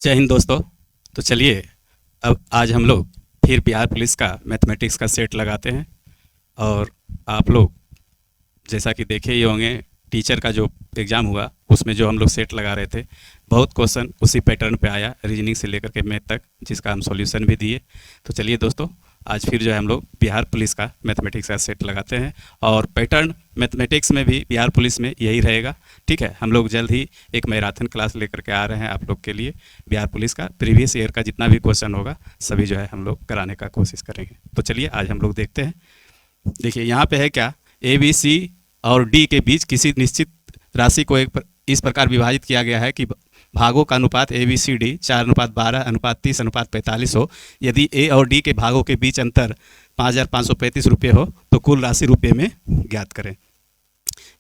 जय हिंद दोस्तों। तो चलिए अब आज हम लोग फिर बिहार पुलिस का मैथमेटिक्स का सेट लगाते हैं। और आप लोग जैसा कि देखे ही होंगे, टीचर का जो एग्ज़ाम हुआ उसमें जो हम लोग सेट लगा रहे थे, बहुत क्वेश्चन उसी पैटर्न पे आया, रीजनिंग से लेकर के मैथ तक, जिसका हम सॉल्यूशन भी दिए। तो चलिए दोस्तों, आज फिर जो है हम लोग बिहार पुलिस का मैथमेटिक्स का सेट लगाते हैं। और पैटर्न मैथमेटिक्स में भी बिहार पुलिस में यही रहेगा। ठीक है, हम लोग जल्द ही एक मैराथन क्लास लेकर के आ रहे हैं आप लोग के लिए। बिहार पुलिस का प्रीवियस ईयर का जितना भी क्वेश्चन होगा सभी जो है हम लोग कराने का कोशिश करेंगे। तो चलिए आज हम लोग देखते हैं। देखिए यहाँ पे है क्या, ए बी सी और डी के बीच किसी निश्चित राशि को इस प्रकार विभाजित किया गया है कि भागों का अनुपात ए बी सी डी 4:12:30:45 हो। यदि ए और डी के भागों के बीच अंतर 5,535 रुपये हो तो कुल राशि रुपये में ज्ञात करें।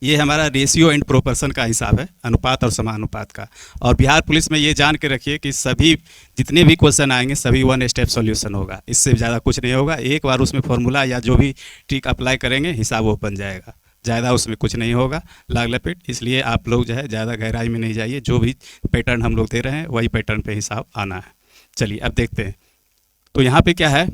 ये हमारा रेशियो एंड प्रोपोर्शन का हिसाब है, अनुपात और समानुपात का। और बिहार पुलिस में ये जान के रखिए कि सभी जितने भी क्वेश्चन आएंगे सभी वन स्टेप सॉल्यूशन होगा, इससे ज़्यादा कुछ नहीं होगा। एक बार उसमें फॉर्मूला या जो भी ट्रिक अप्लाई करेंगे हिसाब वो बन जाएगा, ज़्यादा उसमें कुछ नहीं होगा लाग लपेट। इसलिए आप लोग जो है ज़्यादा गहराई में नहीं जाइए, जो भी पैटर्न हम लोग दे रहे हैं वही पैटर्न पे हिसाब आना है। चलिए अब देखते हैं। तो यहाँ पे क्या है,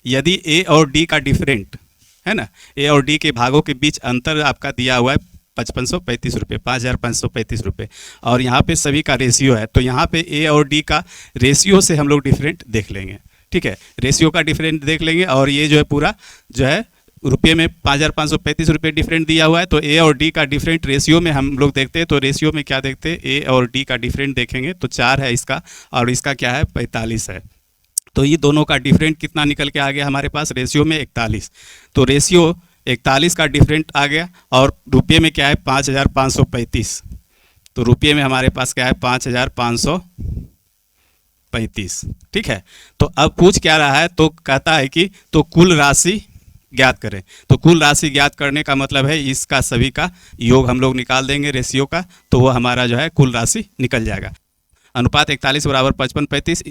यदि ए और डी का डिफरेंट है ना, ए और डी के भागों के बीच अंतर आपका दिया हुआ है 5,535 रुपये, 5,535 रुपये, और यहाँ पे सभी का रेशियो है। तो यहाँ पे ए और डी का रेशियो से हम लोग डिफरेंट देख लेंगे। ठीक है, रेशियो का डिफरेंट देख लेंगे। और ये जो है पूरा जो है रुपये में 5,535 रुपये डिफरेंट दिया हुआ है। तो ए और डी का डिफरेंट रेशियो में हम लोग देखते हैं। तो रेशियो में क्या देखते हैं, ए और डी का डिफरेंट देखेंगे तो 4 है इसका, और इसका क्या है 45 है। तो ये दोनों का डिफरेंट कितना निकल के आ गया हमारे पास, रेशियो में 41। तो रेशियो 41 का डिफरेंट आ गया। और रुपये में क्या है 5,535। तो रुपये में हमारे पास क्या है 5,535। ठीक है, तो अब पूछ क्या रहा है, तो कहता है कि तो कुल राशि ज्ञात करें। तो कुल राशि ज्ञात करने का मतलब है इसका सभी का योग हम लोग निकाल देंगे रेशियो का, तो वो हमारा जो है कुल राशि निकल जाएगा। अनुपात 41 बराबर 55:35।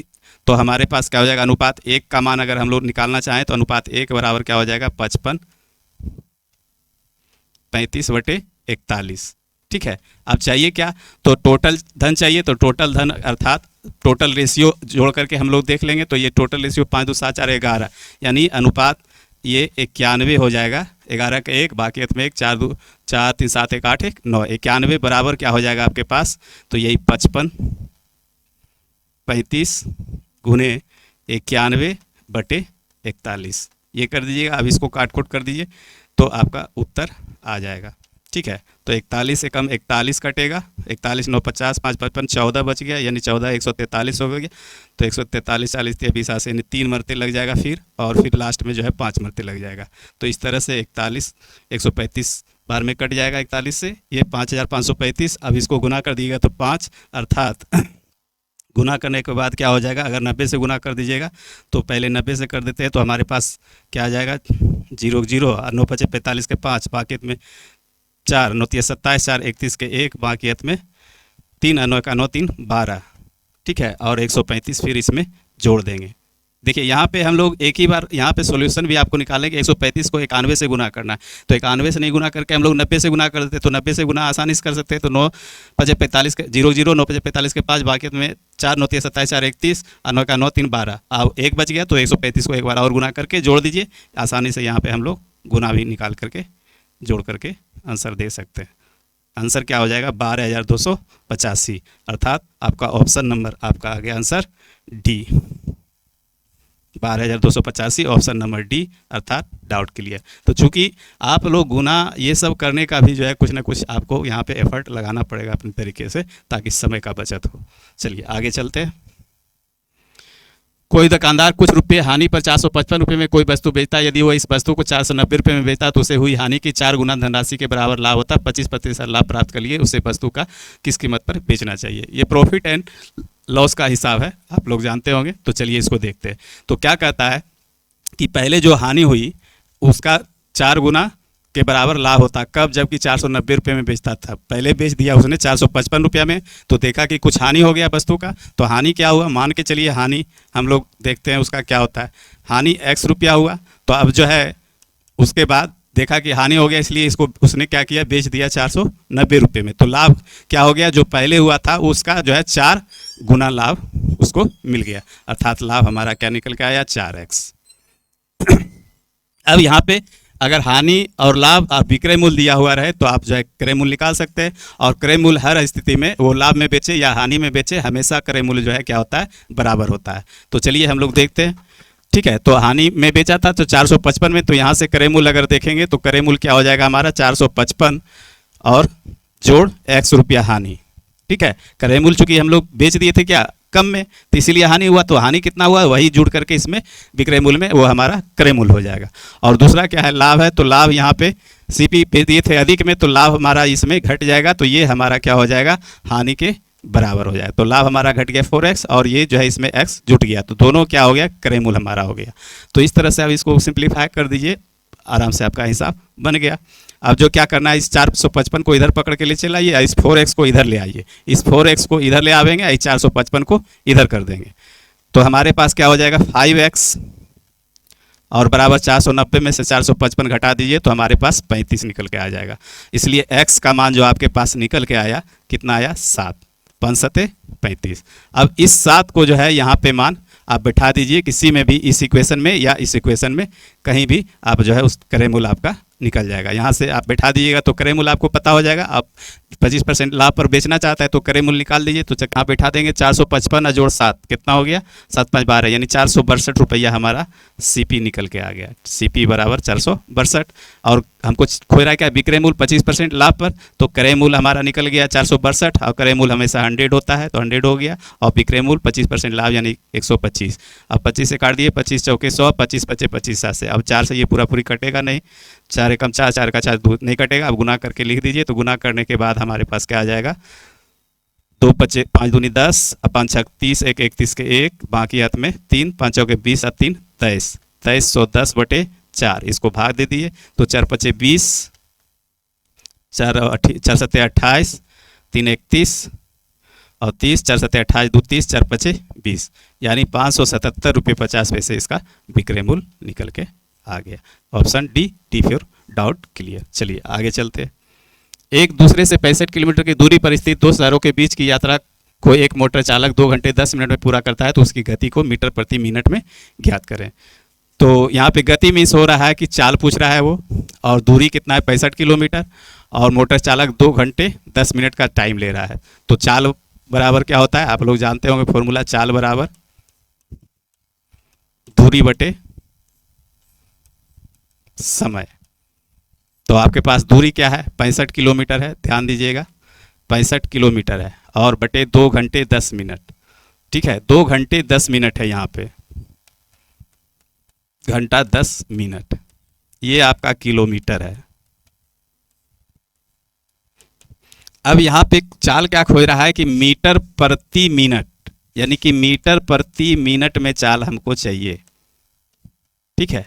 तो हमारे पास क्या हो जाएगा, अनुपात 1 का मान अगर हम लोग निकालना चाहें तो अनुपात 1 बराबर क्या हो जाएगा 55:35/41। ठीक है, अब चाहिए क्या, तो टोटल धन चाहिए। तो टोटल धन अर्थात टोटल रेशियो जोड़ करके हम लोग देख लेंगे। तो ये टोटल रेशियो 5 2 7 4 11, यानी अनुपात ये 91 हो जाएगा। 11 का 1, बाकी में 1, 4 2 4 3 7 1 8 1 9, 91 बराबर क्या हो जाएगा आपके पास, तो यही 55:35 गुने 91/41 ये कर दीजिएगा। अब इसको काट खोट कर दीजिए तो आपका उत्तर आ जाएगा। ठीक है, तो 41 से कम 41 कटेगा, 41 9 50 5 55 14 बच गया, यानी 14 143 हो गया। तो 143 40 20 80 यानी 3 मरते लग जाएगा फिर, और फिर लास्ट में जो है 5 मरते लग जाएगा। तो इस तरह से 41 135 बार में कट जाएगा 41 से, ये 5,535। अब इसको गुना कर दीजिएगा तो 5, अर्थात गुना करने के बाद क्या हो जाएगा, अगर 90 से गुना कर दीजिएगा तो पहले 90 से कर देते हैं तो हमारे पास क्या आ जाएगा 0 0 और 9 5 45 के 5, बाकी में 4 9 3 27 4 31 के 1, बाकी में 3 9 का 9 3 12। ठीक है, और 135 फिर इसमें जोड़ देंगे। देखिए यहाँ पे हम लोग एक ही बार यहाँ पे सॉल्यूशन भी आपको निकालेंगे। 135 को 91 से गुना करना है, तो 91 से नहीं गुना करके हम लोग 90 से गुना कर देते, तो 90 से गुना आसानी से कर सकते हैं। तो 9 5 45 के 0 0 9 5 45 के 5, बाकी में 4 9 3 27 4 31 और 9 का 9 3 12। अब 1 बच गया, तो 135 को एक बार और गुना करके जोड़ दीजिए। आसानी से यहाँ पर हम लोग गुना भी निकाल करके जोड़ करके आंसर दे सकते हैं। आंसर क्या हो जाएगा 12,285, अर्थात आपका ऑप्शन नंबर आपका आ गया answer D, 12,285 option number D, अर्थात डाउट क्लियर। तो चूंकि आप लोग गुना ये सब करने का भी जो है कुछ ना कुछ आपको यहाँ पे एफर्ट लगाना पड़ेगा अपने तरीके से, ताकि समय का बचत हो। चलिए आगे चलते हैं। कोई दुकानदार कुछ रुपये हानि पर 455 रुपये में कोई वस्तु बेचता है। यदि वो इस वस्तु को 490 रुपये में बेचता तो उसे हुई हानि की 4 गुना धनराशि के बराबर लाभ होता। 25% लाभ प्राप्त कर लिए उसे वस्तु का किस कीमत पर बेचना चाहिए। ये प्रॉफिट एंड लॉस का हिसाब है, आप लोग जानते होंगे। तो चलिए इसको देखते हैं। तो क्या कहता है कि पहले जो हानि हुई उसका 4 गुना के बराबर लाभ होता। कब, जबकि 490 रुपये में बेचता था। पहले बेच दिया उसने 455 रुपये में, तो देखा कि कुछ हानि हो गया वस्तु का। तो हानि क्या हुआ, मान के चलिए हानि हम लोग देखते हैं उसका क्या होता है। हानि x रुपया हुआ, तो अब जो है उसके बाद देखा कि हानि हो गया, इसलिए इसको उसने क्या किया, बेच दिया 490 रुपये में। तो लाभ क्या हो गया, जो पहले हुआ था उसका जो है 4 गुना लाभ उसको उसको मिल गया, अर्थात लाभ हमारा क्या निकल के आया 4x। अब यहाँ पे अगर हानि और लाभ और विक्रय मूल्य दिया हुआ रहे तो आप जो है क्रय मूल्य निकाल सकते हैं, और क्रय मूल्य हर स्थिति में वो लाभ में बेचे या हानि में बेचे, हमेशा क्रय मूल्य जो है क्या होता है, बराबर होता है। तो चलिए हम लोग देखते हैं। ठीक है, तो हानि में बेचा था तो 455 में, तो यहाँ से क्रय मूल्य अगर देखेंगे तो क्रय मूल्य क्या हो जाएगा हमारा 455 और जोड़ x रुपया हानि। ठीक है, क्रय मूल्य चूंकि हम लोग बेच दिए थे क्या कम में, तो इसीलिए हानि हुआ, तो हानि कितना हुआ वही जुड़ करके इसमें विक्रय मूल्य में वो हमारा क्रय मूल्य हो जाएगा। और दूसरा क्या है, लाभ है, तो लाभ यहाँ पे सीपी पे दिए थे अधिक में, तो लाभ हमारा इसमें घट जाएगा, तो ये हमारा क्या हो जाएगा, हानि के बराबर हो जाएगा। तो लाभ हमारा घट गया 4x और ये जो है इसमें x जुट गया, तो दोनों क्या हो गया, क्रय मूल्य हमारा हो गया। तो इस तरह से आप इसको सिंप्लीफाई कर दीजिए, आराम से आपका हिसाब बन गया। अब जो क्या करना है, इस 455 को इधर पकड़ के ले चलाइए, इस 4x को इधर ले आइए, इस 4x को इधर ले आवेंगे, इस 455 को इधर कर देंगे, तो हमारे पास क्या हो जाएगा 5x और बराबर 490 में से 455 घटा दीजिए तो हमारे पास 35 निकल के आ जाएगा। इसलिए x का मान जो आपके पास निकल के आया कितना आया 7, 5 सते 35। अब इस 7 को जो है यहाँ पे मान आप बैठा दीजिए किसी में भी, इस इक्वेशन में या इस इक्वेशन में कहीं भी, आप जो है उस क्रय मूल्य आपका निकल जाएगा। यहाँ से आप बैठा दीजिएगा तो क्रय मूल्य आपको पता हो जाएगा। आप 25% लाभ पर बेचना चाहता है तो क्रय मूल्य निकाल दीजिए, तो कहाँ बैठा देंगे 455 जोड़ 7 कितना हो गया 7 5 12, यानी 462 रुपया हमारा सीपी निकल के आ गया। सीपी बराबर 462, और हमको खो रहा है क्या, विक्रय मूल्य 25% लाभ पर, तो क्रय मूल्य हमारा निकल गया 462, और क्रय मूल्य हमेशा 100 होता है तो 100 हो गया, और विक्रय मूल्य 25% लाभ यानी 125। अब 25 से काट दिए, 25 चौके 100, 25 पचे 25 7 से, अब 4 से ये पूरा पूरी कटेगा नहीं, 4 एकम 4, 4 का 4 नहीं कटेगा। अब गुना करके लिख दीजिए, तो गुना करने के बाद हमारे पास क्या आ जाएगा 2 पचे 5 दूनी 10, 5 छक 30, 1 31 के 1, बाकी हाथ में 3, 5 चौके 20 और 3 23, 2310/4, इसको भाग दे दिए तो 4 पचे 20, 4 सत्ते 28, 3 31 और 30, 4 सत्ते 28, 2 30, 4 पचे 20, यानी 577 रुपये 50 पैसे इसका विक्रय मूल्य निकल के आ गया। Option D for doubt clear. चलिए आगे चलते हैं। एक दूसरे से 65 किलोमीटर की दूरी पर स्थित दो शहरों के बीच की यात्रा को एक मोटर चालक 2 घंटे 10 मिनट में पूरा करता है, तो उसकी गति को मीटर प्रति मिनट में ज्ञात करें। तो यहाँ पे गति मीन्स हो रहा है कि चाल पूछ रहा है वो, और दूरी कितना है 65 किलोमीटर, और मोटर चालक 2 घंटे 10 मिनट का टाइम ले रहा है। तो चाल बराबर क्या होता है, आप लोग जानते होंगे फॉर्मूला, चाल बराबर दूरी बटे समय। तो आपके पास दूरी क्या है 65 किलोमीटर है, ध्यान दीजिएगा 65 किलोमीटर है, और बटे 2 घंटे 10 मिनट। ठीक है, 2 घंटे 10 मिनट है, यहाँ पे घंटा 10 मिनट, ये आपका किलोमीटर है। अब यहाँ पे चाल क्या खोज रहा है कि मीटर प्रति मिनट, यानी कि मीटर प्रति मिनट में चाल हमको चाहिए। ठीक है,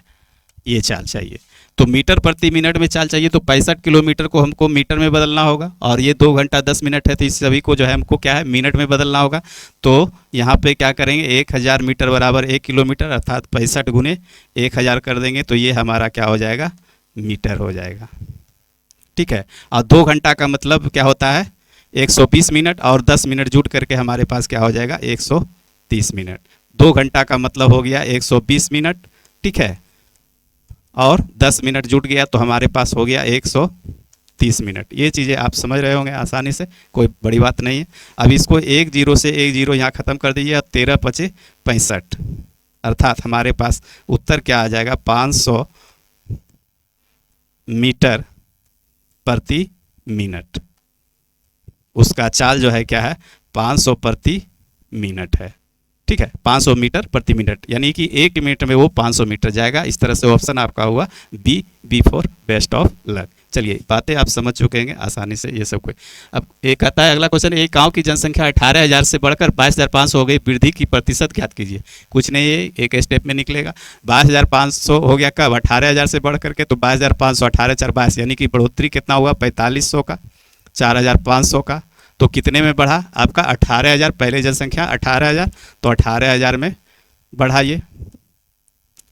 ये चाल चाहिए, तो मीटर प्रति मिनट में चाल चाहिए, तो 65 किलोमीटर को हमको मीटर में बदलना होगा, और ये 2 घंटा 10 मिनट है, तो इस सभी को जो है हमको क्या है मिनट में बदलना होगा। तो यहाँ पे क्या करेंगे 1000 मीटर बराबर 1 किलोमीटर, अर्थात 65 गुने 1000 कर देंगे, तो ये हमारा क्या हो जाएगा मीटर हो जाएगा। ठीक है, और 2 घंटा का मतलब क्या होता है 120 मिनट, और 10 मिनट जुट करके हमारे पास क्या हो जाएगा 130 मिनट। 2 घंटा का मतलब हो गया 120 मिनट। ठीक है, और 10 मिनट जुट गया तो हमारे पास हो गया 130 मिनट। ये चीज़ें आप समझ रहे होंगे आसानी से, कोई बड़ी बात नहीं है। अब इसको 1 0 से 1 0 यहाँ ख़त्म कर दीजिए, और 13 पचे 65, अर्थात हमारे पास उत्तर क्या आ जाएगा 500 मीटर प्रति मिनट। उसका चाल जो है क्या है 500 प्रति मिनट है। ठीक है, 500 मीटर प्रति मिनट, यानी कि 1 मिनट में वो 500 मीटर जाएगा। इस तरह से ऑप्शन आपका हुआ B for best of luck. चलिए बातें आप समझ चुके हैं आसानी से ये सब कोई। अब एक आता है अगला क्वेश्चन, एक गांव की जनसंख्या 18,000 से बढ़कर 22,500 हो गई, वृद्धि की प्रतिशत ज्ञात कीजिए। कुछ नहीं है, एक स्टेप में निकलेगा। 22,500 हो गया कब 18,000 से बढ़ करके, तो 22,500 18 4 22, यानी कि बढ़ोतरी कितना हुआ 4500 का, 4,500 का, तो कितने में बढ़ा आपका 18,000। पहले जनसंख्या 18,000, तो 18,000 में बढ़ाइए,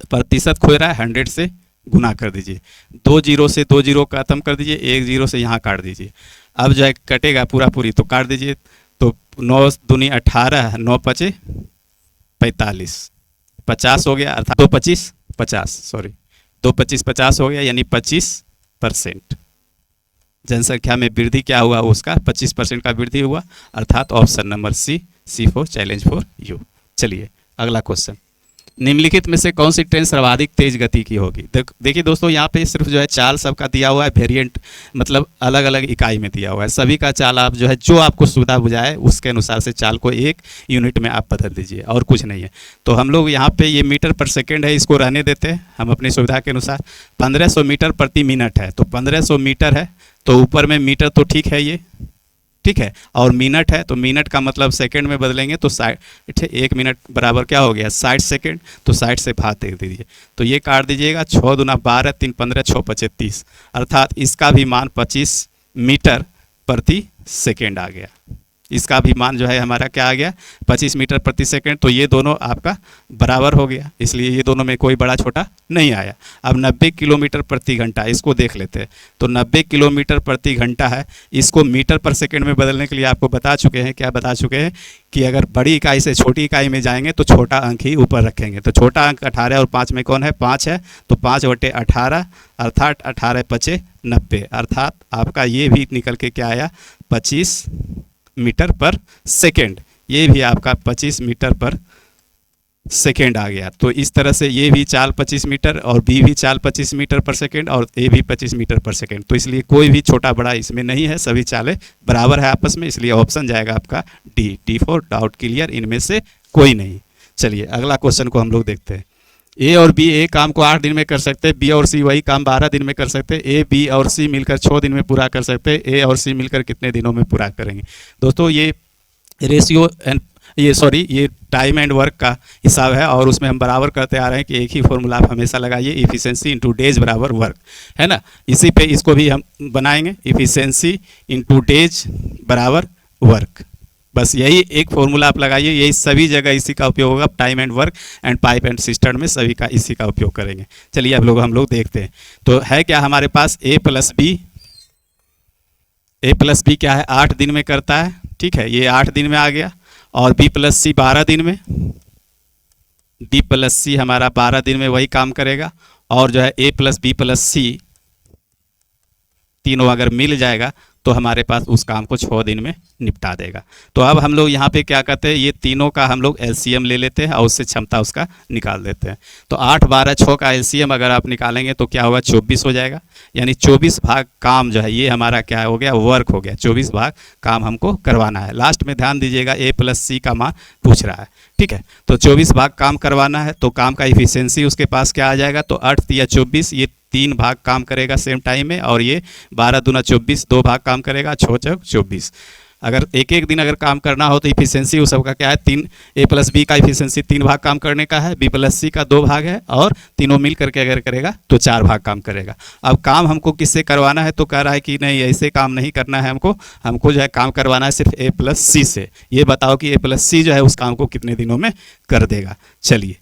प्रतिशत खोज रहा है 100 से गुना कर दीजिए, 2 0 से 2 0 खत्म कर दीजिए, 1 0 से यहाँ काट दीजिए। अब जो है कटेगा पूरा पूरी, तो काट दीजिए, तो 9 दूनी 18, 9 पचे 45, 50 हो गया अर्थात 2 25 50, सॉरी 2 25 50 हो गया, यानी 25%। जनसंख्या में वृद्धि क्या हुआ, उसका 25% का वृद्धि हुआ, अर्थात option number C for challenge for you. चलिए अगला क्वेश्चन, निम्नलिखित में से कौन सी ट्रेन सर्वाधिक तेज गति की होगी। देखिए दोस्तों, यहाँ पे सिर्फ जो है चाल सबका दिया हुआ है, वेरिएंट मतलब अलग अलग इकाई में दिया हुआ है। सभी का चाल आप जो है जो आपको सुविधा बुझाए उसके अनुसार से चाल को एक यूनिट में आप बदल दीजिए, और कुछ नहीं है। तो हम लोग यहाँ पे ये मीटर पर सेकेंड है, इसको रहने देते हैं हम अपनी सुविधा के अनुसार। 1500 मीटर प्रति मिनट है, तो 1500 मीटर है, तो ऊपर में मीटर तो ठीक है, ये ठीक है, और मिनट है तो मिनट का मतलब सेकंड में बदलेंगे तो 60, 1 मिनट बराबर क्या हो गया 60 सेकंड, तो 60 से भाग दे दीजिए, तो ये काट दीजिएगा, 6 दूना 12, 3 15, 6 25 30, अर्थात इसका भी मान 25 मीटर प्रति सेकंड आ गया। इसका भी मान जो है हमारा क्या आ गया 25 मीटर प्रति सेकंड। तो ये दोनों आपका बराबर हो गया, इसलिए ये दोनों में कोई बड़ा छोटा नहीं आया। अब 90 किलोमीटर प्रति घंटा, इसको देख लेते हैं। तो 90 किलोमीटर प्रति घंटा है, इसको मीटर पर सेकंड में बदलने के लिए आपको बता चुके हैं, क्या बता चुके हैं कि अगर बड़ी इकाई से छोटी इकाई में जाएंगे तो छोटा अंक ही ऊपर रखेंगे। तो छोटा अंक 18 और 5 में कौन है 5 है, तो 5/18 अर्थात 18 5 90, अर्थात आपका ये भी निकल के क्या आया 25 मीटर पर सेकेंड। ये भी आपका 25 मीटर पर सेकेंड आ गया। तो इस तरह से ये भी चाल 25 मीटर और बी भी चाल 25 मीटर पर सेकेंड और ए भी 25 मीटर पर सेकेंड। तो इसलिए कोई भी छोटा बड़ा इसमें नहीं है, सभी चालें बराबर है आपस में, इसलिए ऑप्शन जाएगा आपका डी फॉर डाउट क्लियर, इनमें से कोई नहीं। चलिए अगला क्वेश्चन को हम लोग देखते हैं। ए और बी एक काम को 8 दिन में कर सकते हैं, बी और सी वही काम 12 दिन में कर सकते हैं, ए बी और सी मिलकर 6 दिन में पूरा कर सकते हैं, ए और सी मिलकर कितने दिनों में पूरा करेंगे। दोस्तों ये रेशियो एंड ये टाइम एंड वर्क का हिसाब है, और उसमें हम बराबर करते आ रहे हैं कि एक ही फॉर्मूला आप हमेशा लगाइए, इफिशिएंसी इनटू डेज बराबर वर्क, है ना। इसी पे इसको भी हम बनाएंगे, इफिशिएंसी इनटू डेज बराबर वर्क। बस यही एक फॉर्मूला आप लगाइए, यही सभी जगह इसी का उपयोग होगा, time and work and pipe and system में सभी का इसी का उपयोग करेंगे। चलिए अब हम लोग देखते हैं। तो है क्या हमारे पास ए प्लस बी क्या है 8 दिन में करता है, ठीक है, ये 8 दिन में आ गया। और बी प्लस सी 12 दिन में, बी प्लस सी हमारा 12 दिन में वही काम करेगा। और जो है ए प्लस बी प्लस सी तीनों अगर मिल जाएगा तो हमारे पास उस काम को 6 दिन में निपटा देगा। तो अब हम लोग यहाँ पे क्या करते हैं, ये तीनों का हम लोग एलसीएम ले लेते हैं और उससे क्षमता उसका निकाल देते हैं। तो 8 12 6 का एलसीएम अगर आप निकालेंगे तो क्या होगा 24 हो जाएगा, यानी 24 भाग काम जो है ये हमारा क्या हो गया वर्क हो गया, 24 भाग काम हमको करवाना है। लास्ट में ध्यान दीजिएगा ए प्लस सी का मान पूछ रहा है, ठीक है। तो 24 भाग काम करवाना है, तो काम का इफिशियंसी उसके पास क्या आ जाएगा, तो 8 या 24, ये 3 भाग काम करेगा सेम टाइम में, और ये 12 दूना 24 2 भाग काम करेगा, 6 चौक 24। अगर एक एक दिन अगर काम करना हो तो इफिशियंसी उस सबका क्या है 3, ए प्लस बी का इफिशियंसी 3 भाग काम करने का है, बी प्लस सी का 2 भाग है, और तीनों मिल करके अगर करेगा तो 4 भाग काम करेगा। अब काम हमको किससे करवाना है, तो कह रहा है कि नहीं ऐसे काम नहीं करना है, हमको जो है काम करवाना है सिर्फ ए प्लस सी से। ये बताओ कि ए प्लस सी जो है उस काम को कितने दिनों में कर देगा। चलिए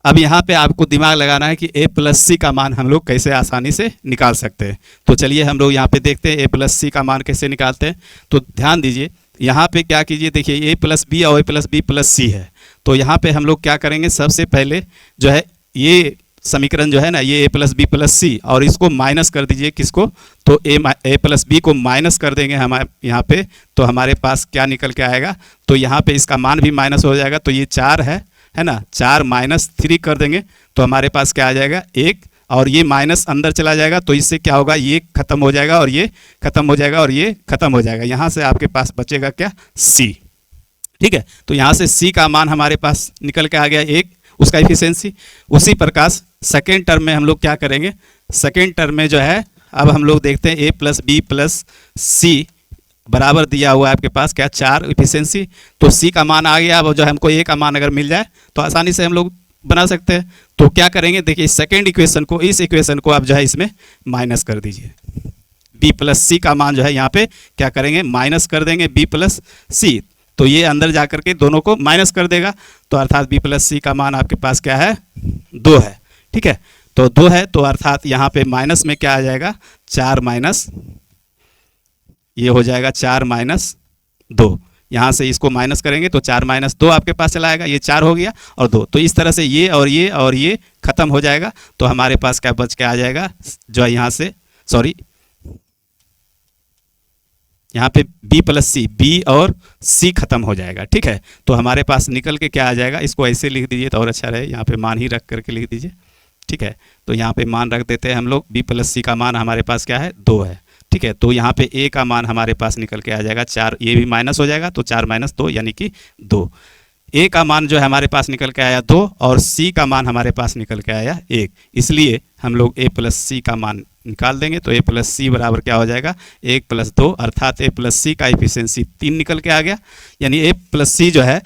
अब यहाँ पे आपको दिमाग लगाना है कि ए प्लस सी का मान हम लोग कैसे आसानी से निकाल सकते हैं। तो चलिए हम लोग यहाँ पे देखते हैं ए प्लस सी का मान कैसे निकालते हैं। तो ध्यान दीजिए यहाँ पे क्या कीजिए, देखिए ए प्लस बी और ए प्लस बी प्लस सी है। तो यहाँ पे हम लोग क्या करेंगे, सबसे पहले जो है ये समीकरण जो है ना, ये ए प्लस बी प्लस सी, और इसको माइनस कर दीजिए किसको, तो ए प्लस बी को माइनस कर देंगे हमारे यहाँ पे, तो हमारे पास क्या निकल के आएगा, तो यहाँ पे इसका मान भी माइनस हो जाएगा। तो ये 4 है ना, 4 माइनस 3 कर देंगे तो हमारे पास क्या आ जाएगा 1, और ये माइनस अंदर चला जाएगा, तो इससे क्या होगा ये खत्म हो जाएगा और ये खत्म हो जाएगा और ये खत्म हो जाएगा। यहाँ से आपके पास बचेगा क्या सी, ठीक है। तो यहाँ से सी का मान हमारे पास निकल के आ गया 1, उसका इफिशियंसी। उसी प्रकार सेकेंड टर्म में हम लोग क्या करेंगे, सेकेंड टर्म में जो है अब हम लोग देखते हैं ए प्लस बी प्लस सी बराबर दिया हुआ है आपके पास क्या 4 इफिशियंसी। तो सी का मान आ गया, अब जो हमको ए का मान अगर मिल जाए तो आसानी से हम लोग बना सकते हैं। तो क्या करेंगे, देखिए सेकेंड इक्वेशन को, इस इक्वेशन को आप जो है इसमें माइनस कर दीजिए। बी प्लस सी का मान जो है यहाँ पे क्या करेंगे माइनस कर देंगे बी प्लस सी, तो ये अंदर जा करके दोनों को माइनस कर देगा। तो अर्थात बी प्लस सी का मान आपके पास क्या है 2 है, ठीक है। तो 2 है, तो अर्थात यहाँ पे माइनस में क्या आ जाएगा 4 माइनस, ये हो जाएगा 4 माइनस 2, यहाँ से इसको माइनस करेंगे तो 4 माइनस 2 आपके पास चला आएगा, ये 4 हो गया और 2। तो इस तरह से ये और ये खत्म हो जाएगा। तो हमारे पास क्या बच के आ जाएगा, जो है यहाँ से सॉरी यहाँ पे b प्लस सी, b और c खत्म हो जाएगा। ठीक है, तो हमारे पास निकल के क्या आ जाएगा, इसको ऐसे लिख दीजिए तो और अच्छा रहे, यहाँ पे मान ही रख करके लिख दीजिए। ठीक है, तो यहाँ पे मान रख देते हैं हम लोग, b प्लस सी का मान हमारे पास क्या है 2 है। ठीक है, तो यहाँ पे a का मान हमारे पास निकल के आ जाएगा 4, ये भी माइनस हो जाएगा तो 4 माइनस 2 यानी कि 2। a का मान जो है हमारे पास निकल के आया 2 और c का मान हमारे पास निकल के आया 1, इसलिए हम लोग a प्लस सी का मान निकाल देंगे। तो a प्लस सी बराबर क्या हो जाएगा 1 प्लस 2, अर्थात a प्लस सी का एफिशिएंसी 3 निकल के आ गया। यानी a प्लस सी जो है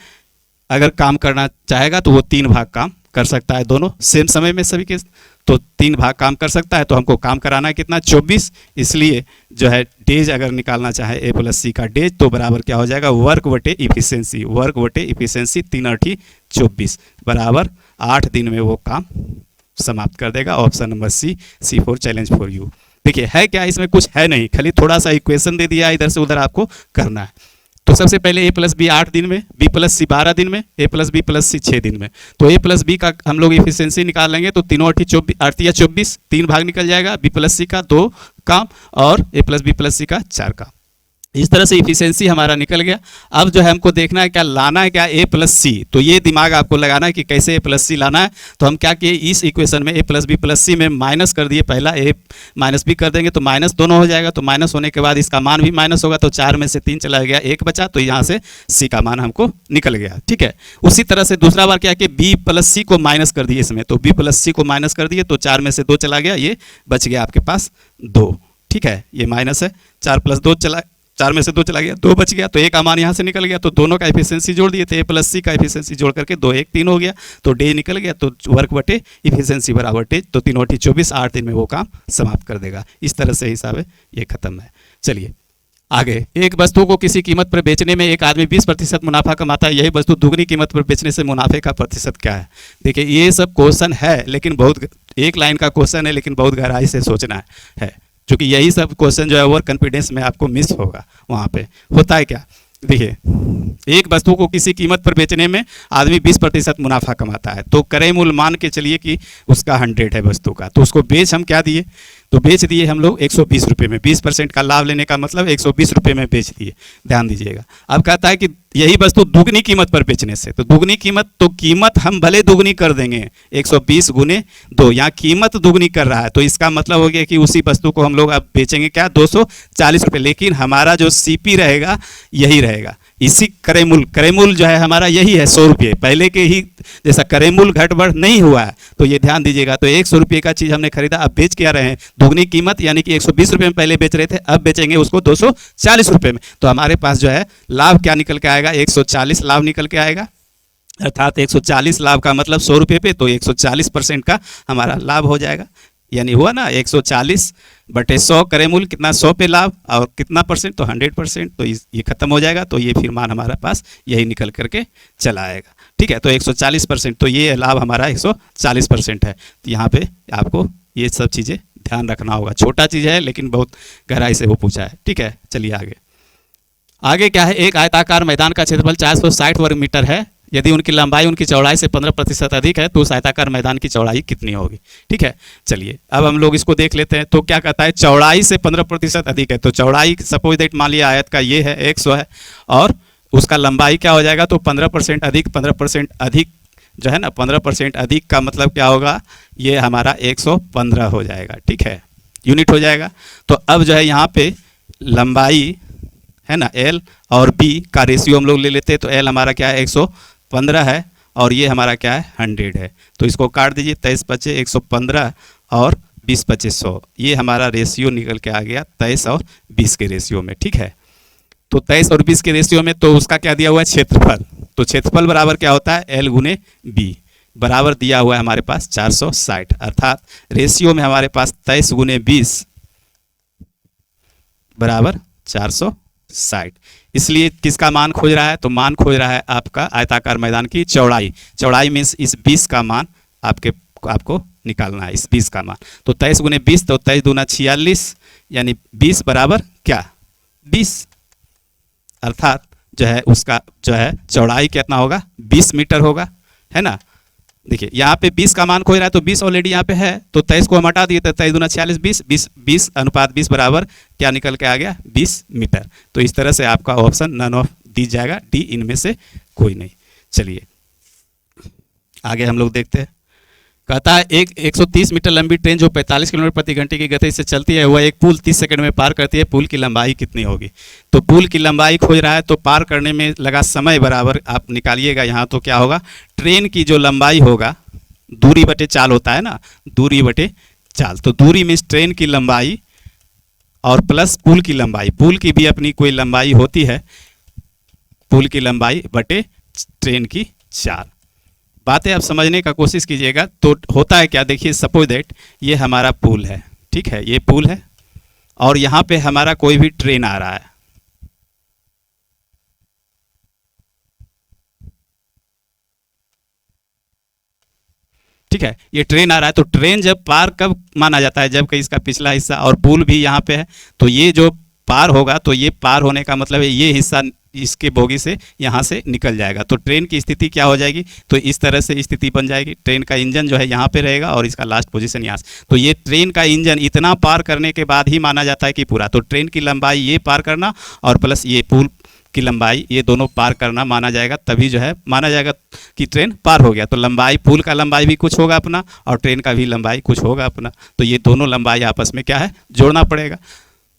अगर काम करना चाहेगा तो वो 3 भाग काम कर सकता है, दोनों सेम समय में सभी के, तो 3 भाग काम कर सकता है। तो हमको काम कराना है कितना 24, इसलिए जो है डेज अगर निकालना चाहे a प्लस सी का डेज तो बराबर क्या हो जाएगा वर्क बटे इफिशियंसी, वर्क बटे इफिशियंसी 3 8 24 बराबर 8 दिन में वो काम समाप्त कर देगा। Option number C 4 challenge for you. देखिए है क्या, इसमें कुछ है नहीं, खाली थोड़ा सा इक्वेशन दे दिया, इधर से उधर आपको करना है। तो सबसे पहले a प्लस बी 8 दिन में, b प्लस सी 12 दिन में, a प्लस बी प्लस सी 6 दिन में। तो a प्लस बी का हम लोग इफिशियंसी निकाल लेंगे तो 3 8 24, 3 भाग निकल जाएगा, b प्लस सी का 2 काम और a प्लस बी प्लस सी का 4 काम। इस तरह से इफिशियंसी हमारा निकल गया। अब जो है हमको देखना है क्या लाना है, क्या a प्लस सी, तो ये दिमाग आपको लगाना है कि कैसे a प्लस सी लाना है। तो हम क्या किए, इस इक्वेशन में a प्लस बी प्लस सी में माइनस कर दिए, पहला a माइनस बी कर देंगे तो माइनस दोनों हो जाएगा। तो माइनस होने के बाद इसका मान भी माइनस होगा, तो 4 में से 3 चला गया, 1 बचा, तो यहाँ से c का मान हमको निकल गया। ठीक है, उसी तरह से दूसरा बार क्या कि b प्लस सी को माइनस कर दिए इसमें, तो b प्लस सी को माइनस कर दिए तो 4 में से 2 चला गया, ये बच गया आपके पास 2। ठीक है, ये माइनस है, 4 प्लस 2 चला, 4 में से 2 चला गया, 2 बच गया, तो a का मान यहाँ से निकल गया। तो दोनों का एफिशिएंसी जोड़ दिए थे, a प्लस सी का एफिशिएंसी जोड़ करके 2 1 3 हो गया, तो डे निकल गया। तो वर्क बटे इफिशिएंसी बराबर डेज, तो 3 8 24, 8 दिन में वो काम समाप्त कर देगा। इस तरह से हिसाब है, ये खत्म है। चलिए आगे, एक वस्तु को किसी कीमत पर बेचने में एक आदमी 20% मुनाफा कमाता है, यही वस्तु दुगनी कीमत पर बेचने से मुनाफे का प्रतिशत क्या है। देखिए ये सब क्वेश्चन है, लेकिन बहुत एक लाइन का क्वेश्चन है, लेकिन बहुत गहराई से सोचना है, क्योंकि यही सब क्वेश्चन जो है ओवर कॉन्फिडेंस में आपको मिस होगा। वहाँ पे होता है क्या, देखिए एक वस्तु को किसी कीमत पर बेचने में आदमी 20% मुनाफा कमाता है, तो क्रय मूल्य मान के चलिए कि उसका 100 है वस्तु का, तो उसको बेच हम क्या दिए, तो बेच दिए हम लोग 120 रुपये में। 20% का लाभ लेने का मतलब 120 रुपये में बेच दिए, ध्यान दीजिएगा। अब कहता है कि यही वस्तु दुगनी कीमत पर बेचने से, तो दुगनी कीमत, तो कीमत हम भले दुगनी कर देंगे 120 गुने 2, यहाँ कीमत दुगनी कर रहा है, तो इसका मतलब हो गया कि उसी वस्तु को हम लोग अब बेचेंगे क्या 240 रुपये, लेकिन हमारा जो सीपी रहेगा यही रहेगा, इसी क्रय मूल्य जो है हमारा यही है 100 रुपये, पहले के ही जैसा क्रय मूल्य घट बढ़ नहीं हुआ है, तो ये ध्यान दीजिएगा। तो 100 रुपये का चीज़ हमने खरीदा, अब बेच क्या रहे हैं दुगनी कीमत, यानी कि 120 रुपये में पहले बेच रहे थे, अब बेचेंगे उसको 240 रुपये में। तो हमारे पास जो है लाभ क्या निकल के आएगा, 140 लाभ निकल के आएगा, अर्थात 140 लाभ का मतलब 100 रुपये पे, तो 140% का हमारा लाभ हो जाएगा। यानी हुआ ना 140 बटे 100 क्रय मूल्य कितना 100 पे लाभ और कितना परसेंट, तो 100%, तो ये खत्म हो जाएगा। तो ये फिर मान हमारा पास यही निकल करके चला आएगा। ठीक है, तो 140%, तो ये लाभ हमारा 140% है। तो यहाँ पे आपको ये सब चीज़ें ध्यान रखना होगा, छोटा चीज़ है लेकिन बहुत गहराई से वो पूछा है। ठीक है, चलिए आगे क्या है, एक आयताकार मैदान का क्षेत्रफल 460 वर्ग मीटर है, यदि उनकी लंबाई उनकी चौड़ाई से 15% अधिक है तो उस आयताकार मैदान की चौड़ाई कितनी होगी। ठीक है, चलिए अब हम लोग इसको देख लेते हैं। तो क्या कहता है, चौड़ाई से 15% अधिक है, तो चौड़ाई सपोज दैट मान लिया आयत का ये है 100 है, और उसका लंबाई क्या हो जाएगा, तो 15% अधिक, 15% अधिक जो है ना, 15% अधिक का मतलब क्या होगा, ये हमारा 115 हो जाएगा। ठीक है, यूनिट हो जाएगा। तो अब जो है यहाँ पे लंबाई है ना L और B का रेशियो हम लोग ले लेते हैं, तो L हमारा क्या है 115 है और ये हमारा क्या है 100 है, तो इसको काट दीजिए, 23 बचे 115 और 20 बचे 100, ये हमारा रेशियो निकल के आ गया 23 और 20 के रेशियो में। ठीक है, तो 23 और 20 के रेशियो में, तो उसका क्या दिया हुआ है क्षेत्रफल, तो क्षेत्रफल बराबर क्या होता है L गुने B, बराबर दिया हुआ है हमारे पास 460, अर्थात रेशियो में हमारे पास 23 गुने 20 बराबर 460। इसलिए किसका मान खोज रहा है, तो मान खोज रहा है आपका आयताकार मैदान की चौड़ाई। चौड़ाई मीन्स इस 20 का मान आपको निकालना है, इस 20 का मान। तो 23 गुने 20, तो 23 दूना 46, यानी 20 बराबर क्या 20, अर्थात जो है उसका जो है चौड़ाई कितना होगा, 20 मीटर होगा, है ना। देखिए यहाँ पे 20 का मान खोज रहा है, तो 20 ऑलरेडी यहाँ पे है, तो 23 को हम हटा दिए, तो 23 दूना 46, 20 अनुपात 20 बराबर क्या निकल के आ गया, 20 मीटर। तो इस तरह से आपका ऑप्शन नन ऑफ दी जाएगा, डी इनमें से कोई नहीं। चलिए आगे हम लोग देखते हैं। कहता है एक 130 मीटर लंबी ट्रेन जो 45 किलोमीटर प्रति घंटे की गति से चलती है, वह एक पुल 30 सेकंड में पार करती है, पुल की लंबाई कितनी होगी। तो पुल की लंबाई खोज रहा है, तो पार करने में लगा समय बराबर आप निकालिएगा यहाँ, तो क्या होगा, ट्रेन की जो लंबाई होगा, दूरी बटे चाल होता है ना, दूरी बटे चाल, तो दूरी मीन्स ट्रेन की लंबाई और प्लस पुल की लंबाई, पुल की भी अपनी कोई लंबाई होती है, पुल की लंबाई बटे ट्रेन की चाल। बातें आप समझने का कोशिश कीजिएगा। तो होता है क्या, देखिए सपोज दैट ये हमारा पुल है, ठीक है, ये पुल है और यहाँ पे हमारा कोई भी ट्रेन आ रहा है, ठीक है, ये ट्रेन आ रहा है। तो ट्रेन जब पार कब माना जाता है, जब कि इसका पिछला हिस्सा और पुल भी यहाँ पे है, तो ये जो पार होगा, तो ये पार होने का मतलब है ये हिस्सा इसके बोगी से यहाँ से निकल जाएगा। तो ट्रेन की स्थिति क्या हो जाएगी, तो इस तरह से स्थिति बन जाएगी। ट्रेन का इंजन जो है यहाँ पे रहेगा और इसका लास्ट पोजीशन यहाँ से। तो ये ट्रेन का इंजन इतना पार करने के बाद ही माना जाता है कि पूरा। तो ट्रेन की लंबाई ये पार करना और प्लस ये पुल की लंबाई, ये दोनों पार करना माना जाएगा, तभी जो है माना जाएगा कि ट्रेन पार हो गया। तो लंबाई, पुल का लंबाई भी कुछ होगा अपना और ट्रेन का भी लंबाई कुछ होगा अपना। तो ये दोनों लंबाई आपस में क्या है, जोड़ना पड़ेगा।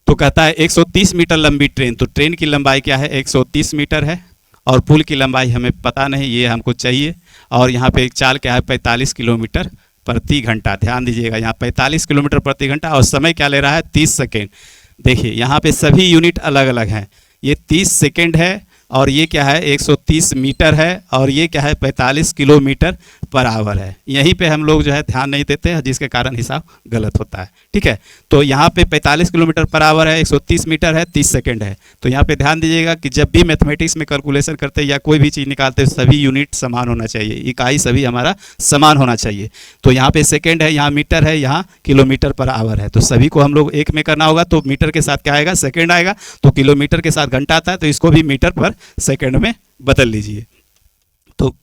तो कहता है 130 मीटर लंबी ट्रेन, तो ट्रेन की लंबाई क्या है, 130 मीटर है और पुल की लंबाई हमें पता नहीं, ये हमको चाहिए। और यहाँ पे एक चाल क्या है, 45 किलोमीटर प्रति घंटा। ध्यान दीजिएगा, यहाँ 45 किलोमीटर प्रति घंटा और समय क्या ले रहा है, 30 सेकेंड। देखिए यहाँ पे सभी यूनिट अलग अलग हैं, ये 30 सेकेंड है और ये क्या है, 130 मीटर है और ये क्या है, 45 किलोमीटर पर आवर है। यहीं पे हम लोग जो है ध्यान नहीं देते हैं, जिसके कारण हिसाब गलत होता है, ठीक है। तो यहाँ पे 45 किलोमीटर पर आवर है, 130 मीटर है, 30 सेकंड है। तो यहाँ पे ध्यान दीजिएगा कि जब भी मैथमेटिक्स में कैलकुलेशन करते हैं या कोई भी चीज़ निकालते हैं, सभी यूनिट समान होना चाहिए, इकाई सभी हमारा समान होना चाहिए। तो यहाँ पे सेकेंड है, यहाँ मीटर है, यहाँ किलोमीटर पर आवर है, तो सभी को हम लोग एक में करना होगा। तो मीटर के साथ क्या आएगा, सेकेंड आएगा, तो किलोमीटर के साथ घंटा आता है, तो इसको भी मीटर पर सेकेंड में बदल लीजिए। तो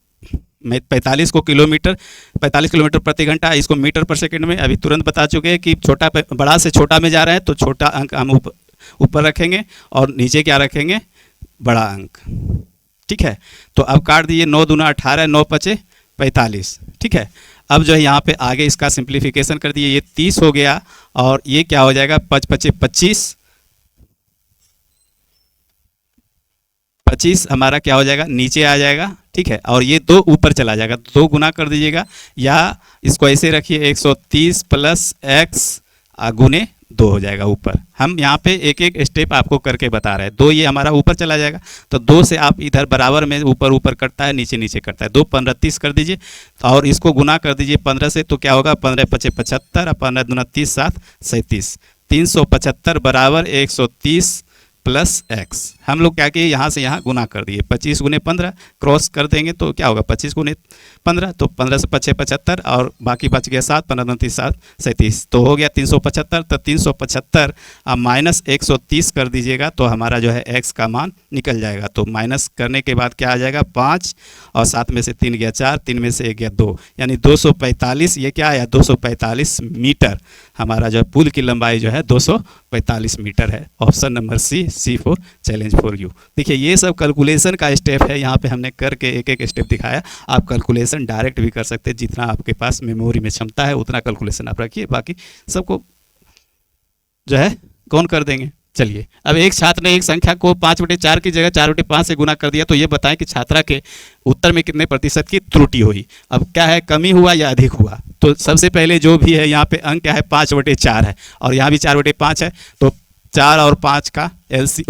मैं 45 को किलोमीटर, 45 किलोमीटर प्रति घंटा, इसको मीटर पर सेकंड में अभी तुरंत बता चुके हैं कि छोटा बड़ा से छोटा में जा रहे हैं, तो छोटा अंक हम ऊपर रखेंगे और नीचे क्या रखेंगे, बड़ा अंक, ठीक है। तो अब काट दीजिए, 9 दूना 18, 9 पचे 45, ठीक है। अब जो है यहाँ पे आगे इसका सिंप्लीफिकेशन कर दिए, ये 30 हो गया और ये क्या हो जाएगा, 5 पचे 25, 25 हमारा क्या हो जाएगा, नीचे आ जाएगा, ठीक है। और ये 2 ऊपर चला जाएगा, 2 गुना कर दीजिएगा या इसको ऐसे रखिए, 130 प्लस एक्स गुने 2 हो जाएगा ऊपर। हम यहाँ पे एक एक स्टेप आपको करके बता रहे हैं। 2 ये हमारा ऊपर चला जाएगा, तो 2 से आप इधर बराबर में ऊपर ऊपर करता है, नीचे नीचे करता है। 2 15 30 कर दीजिए और इसको गुना कर दीजिए 15 से, तो क्या होगा, 15 पचे 75 और 15 दूना 30 7 37, 375 बराबर 130 प्लस एक्स। हम लोग क्या किए, यहाँ से यहाँ गुना कर दिए, 25 गुने 15 क्रॉस कर देंगे तो क्या होगा, 25 गुने 15, तो 15 से 5 75 और बाकी बच गया 7, 15 29 7 37, तो हो गया 375। तो 375 आप माइनस 130 कर दीजिएगा, तो हमारा जो है एक्स का मान निकल जाएगा। तो माइनस करने के बाद क्या आ जाएगा, 5 और 7 में से 3 गया 4, 3 में से 1 गया 2, यानी 245। ये क्या आया, 245 मीटर। हमारा जो पुल की लंबाई जो है 245 मीटर है। Option number C for challenge for you. देखिए ये सब कैलकुलेशन का स्टेप है, यहाँ पे हमने करके एक एक स्टेप दिखाया। आप कैलकुलेशन डायरेक्ट भी कर सकते हैं, जितना आपके पास मेमोरी में क्षमता है उतना कैलकुलेशन आप रखिए, बाकी सबको जो है कौन कर देंगे। चलिए, अब एक छात्र ने एक संख्या को 5/4 की जगह 4/5 से गुना कर दिया, तो ये बताएं कि छात्रा के उत्तर में कितने प्रतिशत की त्रुटि हुई। अब क्या है, कमी हुआ या अधिक हुआ। तो सबसे पहले जो भी है यहाँ पे अंक क्या है, 5/4 है और यहाँ भी 4/5 है, तो 4 और 5 का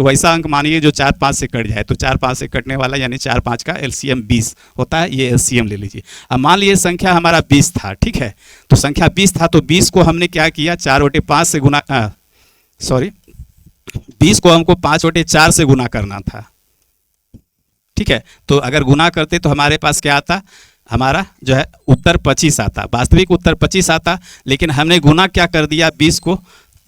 वैसा अंक मानिए जो 4 5 से कट जाए, तो 4 5 से कटने वाला यानी 4 5 का एलसीएम 20 होता है, ये एलसीएम ले लीजिए। अब मान लीजिए संख्या हमारा 20 था, ठीक है, तो संख्या 20 था, तो 20 को हमने क्या किया, 4/5 से गुना, 20 को हमको 5/4 से गुना करना था, ठीक है। तो अगर गुना करते तो हमारे पास क्या आता, हमारा जो है उत्तर 25 आता, वास्तविक उत्तर 25 आता, लेकिन हमने गुना क्या कर दिया, 20 को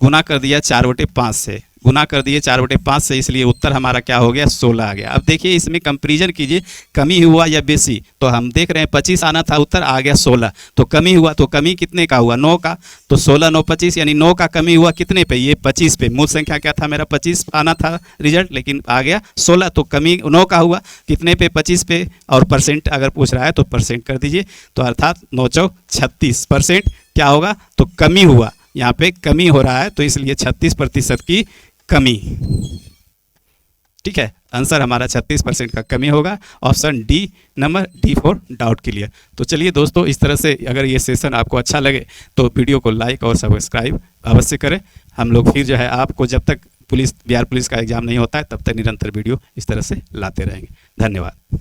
गुना कर दिया 4/5 से, गुना कर दिए 4/5 से, इसलिए उत्तर हमारा क्या हो गया 16 आ गया। अब देखिए इसमें कंपेरिजन कीजिए, कमी हुआ या बेसी। तो हम देख रहे हैं 25 आना था उत्तर, आ गया 16। तो कमी हुआ, तो कमी कितने का हुआ 9 का। तो 16 9 25 यानी 9 का कमी हुआ कितने पे, ये 25 पे। मूल संख्या क्या था मेरा 25 आना था रिजल्ट, लेकिन आ गया 16। तो कमी 9 का हुआ कितने पे 25 पे। और परसेंट अगर पूछ रहा है तो परसेंट कर दीजिए। तो अर्थात 9 चौक 36% क्या होगा, तो कमी हुआ। यहाँ पे कमी हो रहा है तो इसलिए 36% की कमी। ठीक है, आंसर हमारा 36% का कमी होगा। Option D number D for doubt clear. तो चलिए दोस्तों, इस तरह से अगर ये सेशन आपको अच्छा लगे तो वीडियो को लाइक और सब्सक्राइब अवश्य करें। हम लोग फिर जो है आपको जब तक बिहार पुलिस का एग्जाम नहीं होता है तब तक निरंतर वीडियो इस तरह से लाते रहेंगे। धन्यवाद।